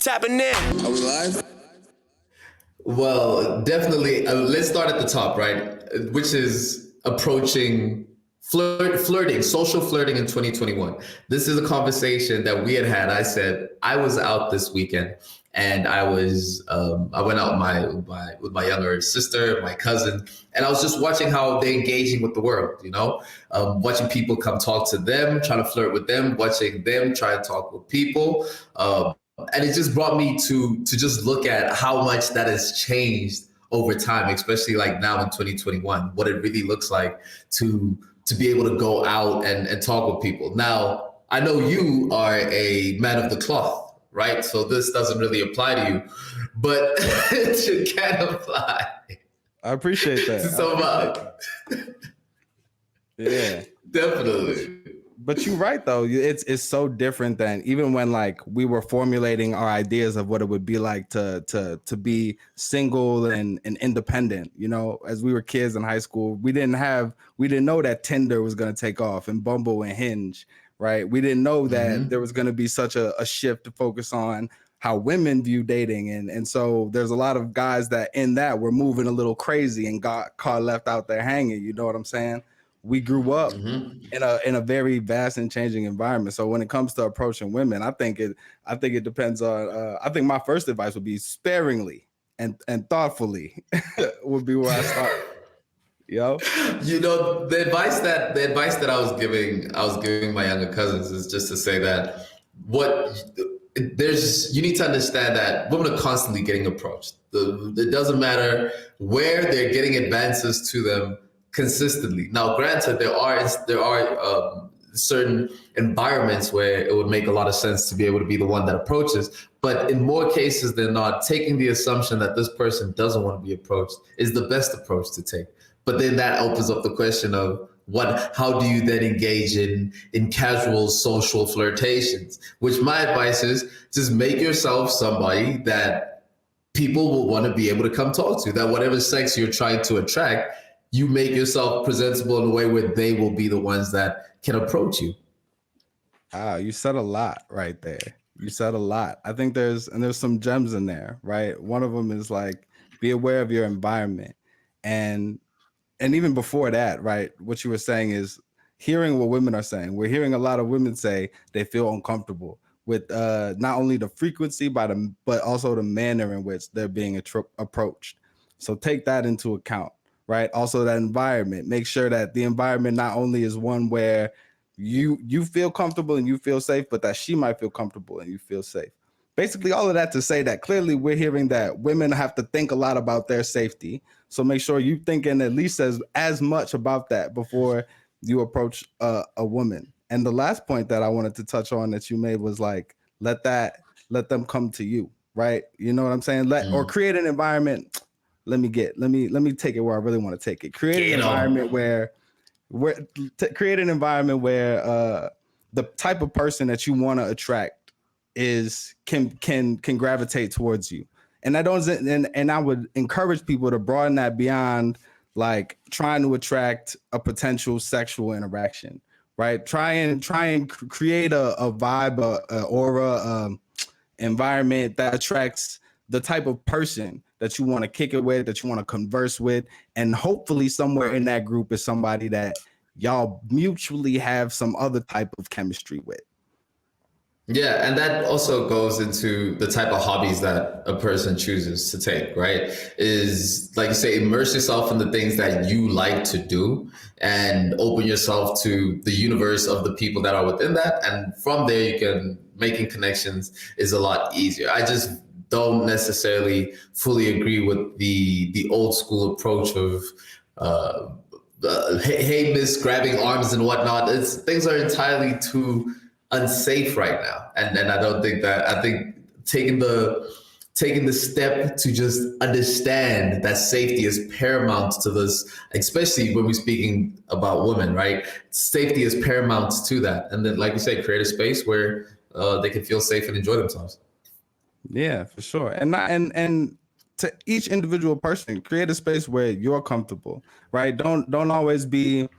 Tapping in. Are we live? Well, definitely. Let's start at the top, right? Which is approaching flirting, social flirting in 2021. This is a conversation that we had. I said I was out this weekend, and I went out with my younger sister, my cousin, and I was just watching how they're engaging with the world. Watching people come talk to them, trying to flirt with them, watching them try to talk with people. And it just brought me to just look at how much that has changed over time, especially like now in 2021, what it really looks like to be able to go out and talk with people. Now, I know you are a man of the cloth, right? So this doesn't really apply to you, but it can apply. I appreciate that. Yeah, definitely. But you're right though. It's so different than even when like we were formulating our ideas of what it would be like to be single and independent. As we were kids in high school, we didn't know that Tinder was going to take off and Bumble and Hinge, right? We didn't know that there was going to be such a shift to focus on how women view dating. And so there's a lot of guys that in that were moving a little crazy and got caught left out there hanging. You know what I'm saying? We grew up in a very vast and changing environment. So when it comes to approaching women, I think it depends on. I think my first advice would be sparingly and thoughtfully would be where I start. The advice that I was giving my younger cousins is just to say that you need to understand that women are constantly getting approached. It doesn't matter where they're getting advances to them consistently. Now, granted, there are certain environments where it would make a lot of sense to be able to be the one that approaches, but in more cases than not, taking the assumption that this person doesn't want to be approached is the best approach to take. But then that opens up the question of how do you then engage in casual social flirtations? Which my advice is just make yourself somebody that people will want to be able to come talk to, that whatever sex you're trying to attract, you make yourself presentable in a way where they will be the ones that can approach you. You said a lot right there. You said a lot. I think there's some gems in there, right? One of them is like, be aware of your environment. And even before that, right, what you were saying is hearing what women are saying. We're hearing a lot of women say they feel uncomfortable with not only the frequency, but also the manner in which they're being approached. So take that into account. Right. Also, that environment, make sure that the environment not only is one where you feel comfortable and you feel safe, but that she might feel comfortable and you feel safe. Basically, all of that to say that clearly we're hearing that women have to think a lot about their safety. So make sure you're thinking at least as much about that before you approach a woman. And the last point that I wanted to touch on that you made was like, let them come to you. Right. You know what I'm saying? Or create an environment. Let me take it where I really want to take it. Create an environment where the type of person that you want to attract can gravitate towards you. And I would encourage people to broaden that beyond like trying to attract a potential sexual interaction, right? Try and create a vibe, a aura, environment that attracts the type of person that you want to kick it with, that you want to converse with. And hopefully somewhere in that group is somebody that y'all mutually have some other type of chemistry with. Yeah, and that also goes into the type of hobbies that a person chooses to take, right? Is like you say, immerse yourself in the things that you like to do and open yourself to the universe of the people that are within that. And from there, making connections is a lot easier. I just don't necessarily fully agree with the old school approach of hey miss, grabbing arms and whatnot. Things are entirely too unsafe right now, and I don't think that. I think taking the step to just understand that safety is paramount to this, especially when we're speaking about women, right? Safety is paramount to that, and then like you say, create a space where they can feel safe and enjoy themselves. Yeah, for sure. And to each individual person, create a space where you're comfortable, right? Don't always be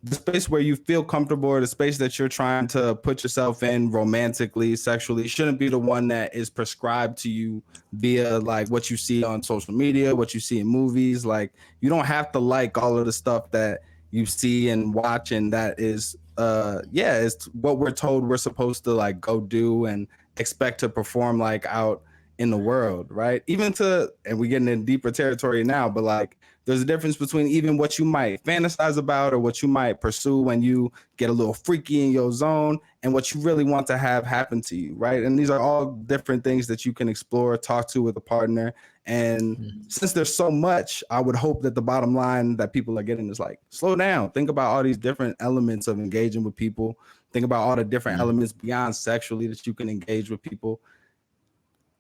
the space where you feel comfortable, or the space that you're trying to put yourself in romantically, sexually, shouldn't be the one that is prescribed to you via like what you see on social media, what you see in movies. Like, you don't have to like all of the stuff that you see and watch, and that is yeah, it's what we're told we're supposed to like go do and expect to perform like out in the world, right? Even to, and we're getting in deeper territory now, but like there's a difference between even what you might fantasize about or what you might pursue when you get a little freaky in your zone, and what you really want to have happen to you, right? And these are all different things that you can explore, talk to with a partner. And since there's so much, I would hope that the bottom line that people are getting is like, slow down, think about all these different elements of engaging with people, think about all the different elements beyond sexually that you can engage with people.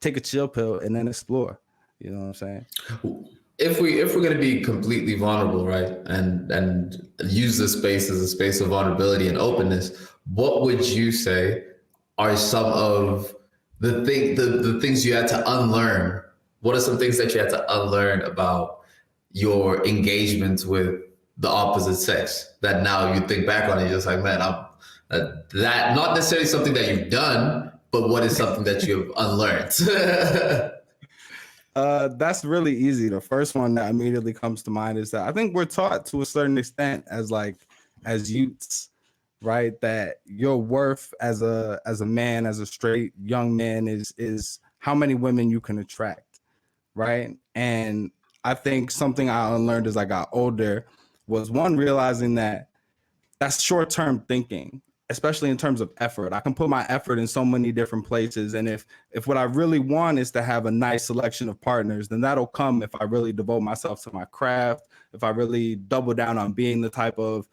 Take a chill pill and then explore. You know what I'm saying? If we're going to be completely vulnerable, right, and use this space as a space of vulnerability and openness, what would you say are some of the things you had to unlearn? What are some things that you had to unlearn about your engagement with the opposite sex that now you think back on it, you're just like, man, I'm that not necessarily something that you've done, but what is something that you've unlearned? That's really easy. The first one that immediately comes to mind is that I think we're taught to a certain extent as like as youths, right, that your worth as a man, as a straight young man is how many women you can attract, right? And I think something I unlearned as I got older was one, realizing that that's short-term thinking, especially in terms of effort. I can put my effort in so many different places, and if what I really want is to have a nice selection of partners, then that'll come if I really devote myself to my craft, if I really double down on being the type of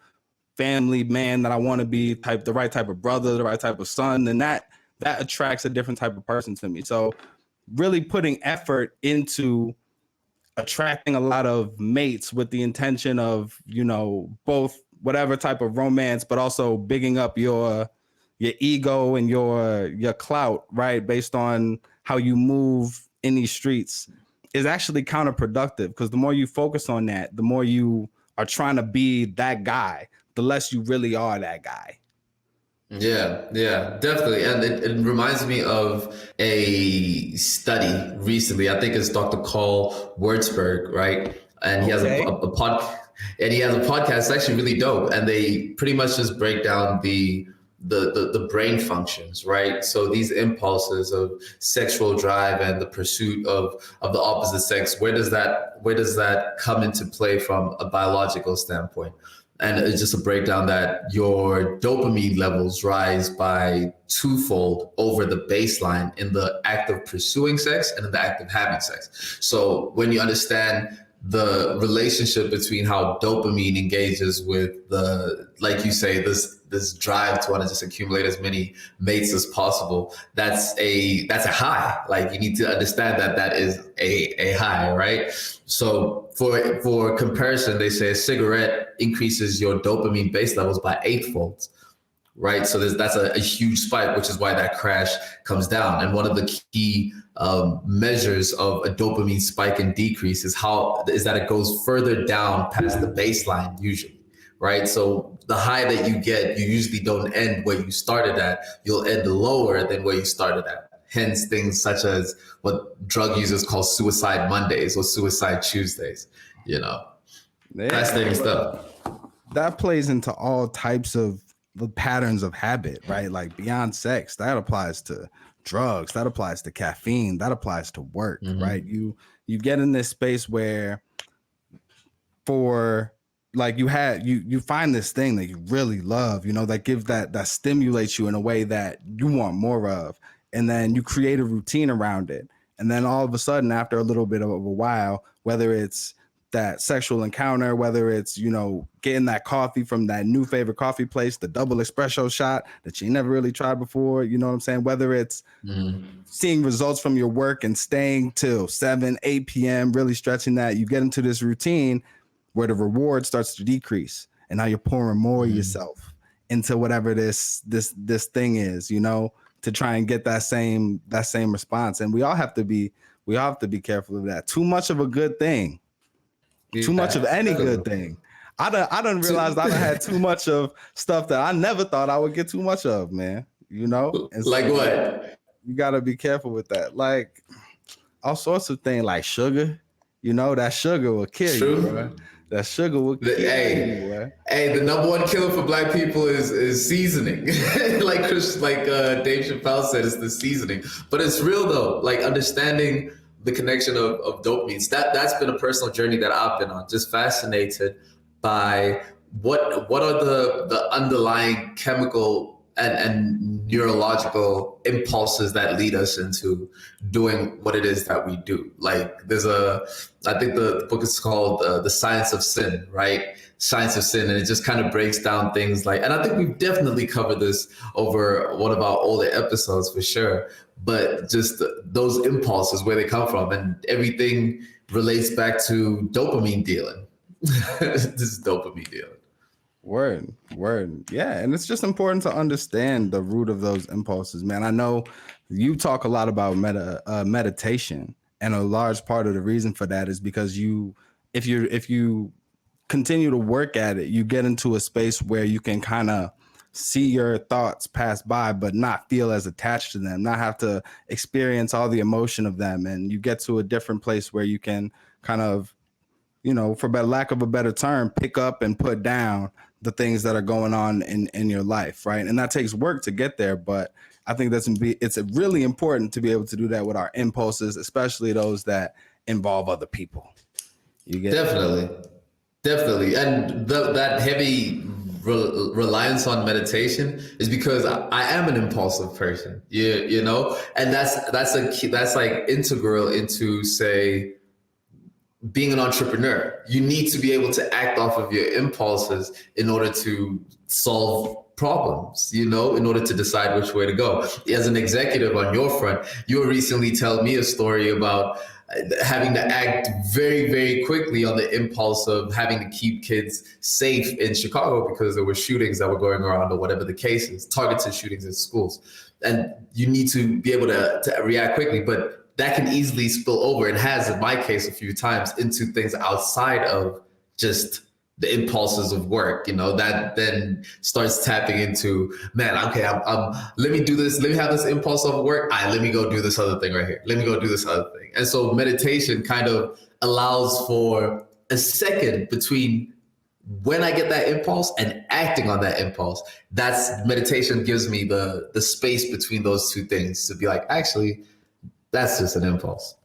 family man that I want to be, the right type of brother, the right type of son, then that attracts a different type of person to me. So really putting effort into attracting a lot of mates with the intention of, both whatever type of romance, but also bigging up your ego and your clout, right, based on how you move in these streets, is actually counterproductive, because the more you focus on that, the more you are trying to be that guy, the less you really are that guy. Yeah, yeah, definitely. And it reminds me of a study recently. I think it's Dr. Carl Wurzburg, right? And he has Okay. a pod, and he has a podcast. It's actually really dope. And they pretty much just break down the brain functions, right? So these impulses of sexual drive and the pursuit of the opposite sex, where does that come into play from a biological standpoint? And it's just a breakdown that your dopamine levels rise by twofold over the baseline in the act of pursuing sex and in the act of having sex. So when you understand the relationship between how dopamine engages with the, like you say, this drive to want to just accumulate as many mates as possible, that's a high. Like, you need to understand that that is a high, right? So for comparison, they say a cigarette increases your dopamine base levels by eightfold, right? So that's a huge spike, which is why that crash comes down. And one of the key measures of a dopamine spike and decrease is that it goes further down past the baseline usually, right? So the high that you get, you usually don't end where you started at. You'll end lower than where you started at. Hence things such as what drug users call suicide Mondays or suicide Tuesdays, you know. Yeah, Fascinating stuff. that plays into all types of the patterns of habit, right? Like beyond sex, that applies to drugs, that applies to caffeine, that applies to work, right? Mm-hmm. You get in this space where, for like, you find this thing that you really love, that gives that stimulates you in a way that you want more of, and then you create a routine around it, and then all of a sudden, after a little bit of a while, whether it's that sexual encounter, whether it's getting that coffee from that new favorite coffee place, the double espresso shot that you never really tried before, you know what I'm saying, whether it's Mm-hmm. seeing results from your work and staying till 7 8 p.m., really stretching that, you get into this routine where the reward starts to decrease, and now you're pouring more of Mm-hmm. yourself into whatever this thing is, to try and get that same response. And we all have to be careful of that. Too much of a good thing, too much of Yeah, any good definitely. thing, I done realized I done had too much of stuff that I never thought I would get too much of, man. You know? And Like so what? you gotta be careful with that. Like all sorts of things like sugar. You know, that sugar will kill you, bro. True. That sugar will kill you, Hey, boy. hey, the number one killer for black people is seasoning. like Dave Chappelle said, it's the seasoning. But it's real though. Like understanding the connection of dopamines. That's been a personal journey that I've been on. Just fascinated by what are the underlying chemical and neurological impulses that lead us into doing what it is that we do. Like I think the book is called The Science of Sin, right? Science of Sin. And it just kind of breaks down things like, and I think we've definitely covered this over one of our older episodes for sure, but just those impulses, where they come from, and everything relates back to dopamine dealing. This is dopamine dealing. Word. Yeah. And it's just important to understand the root of those impulses, man. I know you talk a lot about meditation, and a large part of the reason for that is because if you continue to work at it, you get into a space where you can kind of see your thoughts pass by, but not feel as attached to them, not have to experience all the emotion of them. And you get to a different place where you can kind of, for lack of a better term, pick up and put down the things that are going on in your life, right? And that takes work to get there, but I think it's really important to be able to do that with our impulses, especially those that involve other people. You get Definitely, and that heavy reliance on meditation is because I am an impulsive person, you know, and that's like integral into, say, being an entrepreneur. You need to be able to act off of your impulses in order to solve problems, in order to decide which way to go. As an executive on your front, you were recently telling me a story about having to act very, very quickly on the impulse of having to keep kids safe in Chicago because there were shootings that were going around, or whatever the case is, targeted shootings in schools. And you need to be able to react quickly, but that can easily spill over, and has in my case a few times, into things outside of just the impulses of work, that then starts tapping into, man, okay, let me do this. Let me have this impulse of work. All right, let me go do this other thing right here. Let me go do this other thing. And so meditation kind of allows for a second between when I get that impulse and acting on that impulse. Meditation gives me the space between those two things to be like, actually, that's just an impulse.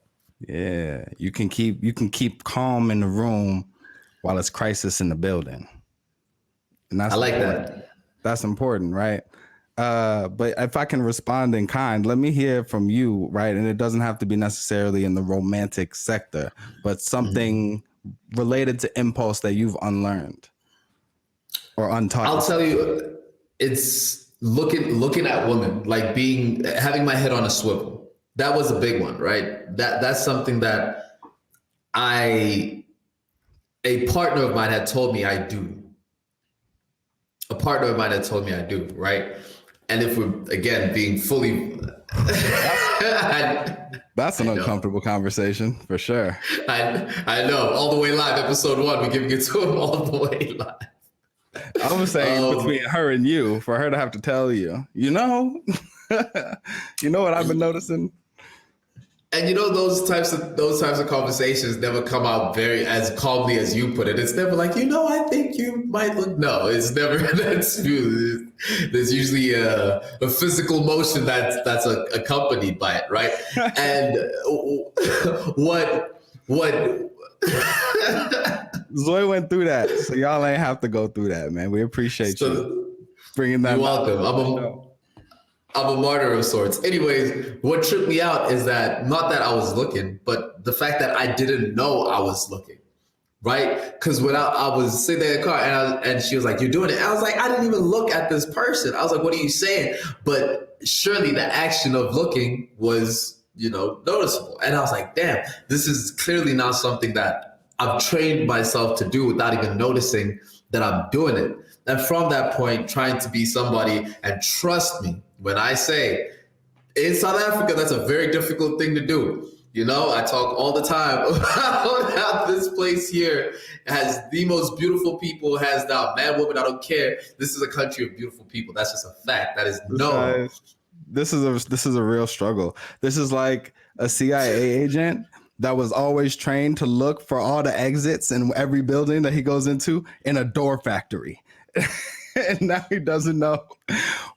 Yeah, you can keep calm in the room while it's crisis in the building, and I like that. That's important, right? But if I can respond in kind, let me hear from you, right? And it doesn't have to be necessarily in the romantic sector, but something related to impulse that you've unlearned or untaught. I'll tell you, it's looking at women, like having my head on a swivel. That was a big one, right? That's something that a partner of mine had told me I do. A partner of mine had told me I do, right? And if we're, again, being fully... That's an uncomfortable conversation, for sure. I know. All the way live, episode 1, we're giving it to him all the way live. I was saying between her and you, for her to have to tell you, you know what I've been noticing? And those types of conversations never come out very as calmly as you put it. It's never like, I think you might look. No, it's never. There's usually a physical motion that's accompanied by it, right? And what Zoe went through that, so y'all ain't have to go through that, man. We appreciate you bringing that. You're welcome. I'm a martyr of sorts. Anyways, what tripped me out is that, not that I was looking, but the fact that I didn't know I was looking, right? Because when I was sitting there in the car and she was like, "You're doing it." I was like, I didn't even look at this person. I was like, what are you saying? But surely the action of looking was, noticeable. And I was like, damn, this is clearly not something that I've trained myself to do without even noticing that I'm doing it. And from that point, trying to be somebody, and trust me, when I say in South Africa, that's a very difficult thing to do. You know, I talk all the time about how this place here has the most beautiful people, has now man, woman, I don't care. This is a country of beautiful people. That's just a fact. That is known. This is a real struggle. This is like a CIA agent that was always trained to look for all the exits in every building that he goes into in a door factory. And now he doesn't know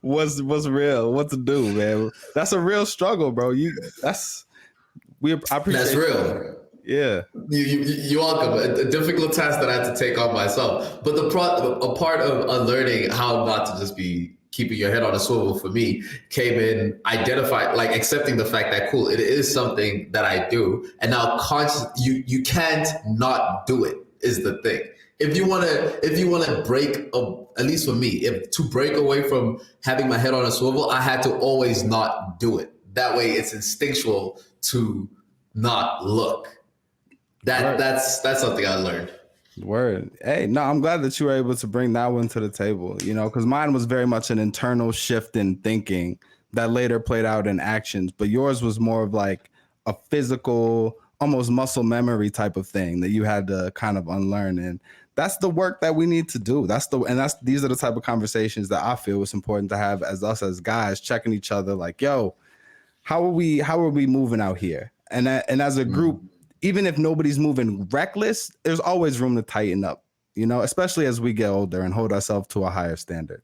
what's real, what to do, man. That's a real struggle, bro. I appreciate That's real. Yeah. You're welcome. A difficult task that I had to take on myself. But a part of unlearning how not to just be keeping your head on a swivel for me came in like accepting the fact that cool, it is something that I do, and now you can't not do it is the thing. If you wanna break, at least for me, if to break away from having my head on a swivel, I had to always not do it. That way, it's instinctual to not look. That's something I learned. Word. Hey, no, I'm glad that you were able to bring that one to the table, you know, because mine was very much an internal shift in thinking that later played out in actions, but yours was more of like a physical, almost muscle memory type of thing that you had to kind of unlearn. And that's the work that we need to do. These are the type of conversations that I feel it's important to have as us as guys, checking each other like, yo, how are we moving out here? And as a group, even if nobody's moving reckless, there's always room to tighten up, you know, especially as we get older and hold ourselves to a higher standard.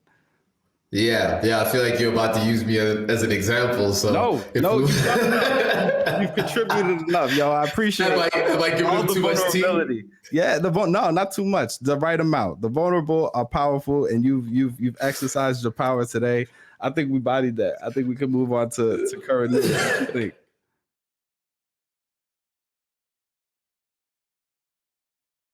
Yeah. I feel like you're about to use me as an example. So you've contributed enough, yo. I appreciate it. Am I giving them too much tea? Yeah, no, not too much. The right amount. The vulnerable are powerful, and you've exercised your power today. I think we bodied that. I think we can move on to current news. What do you think?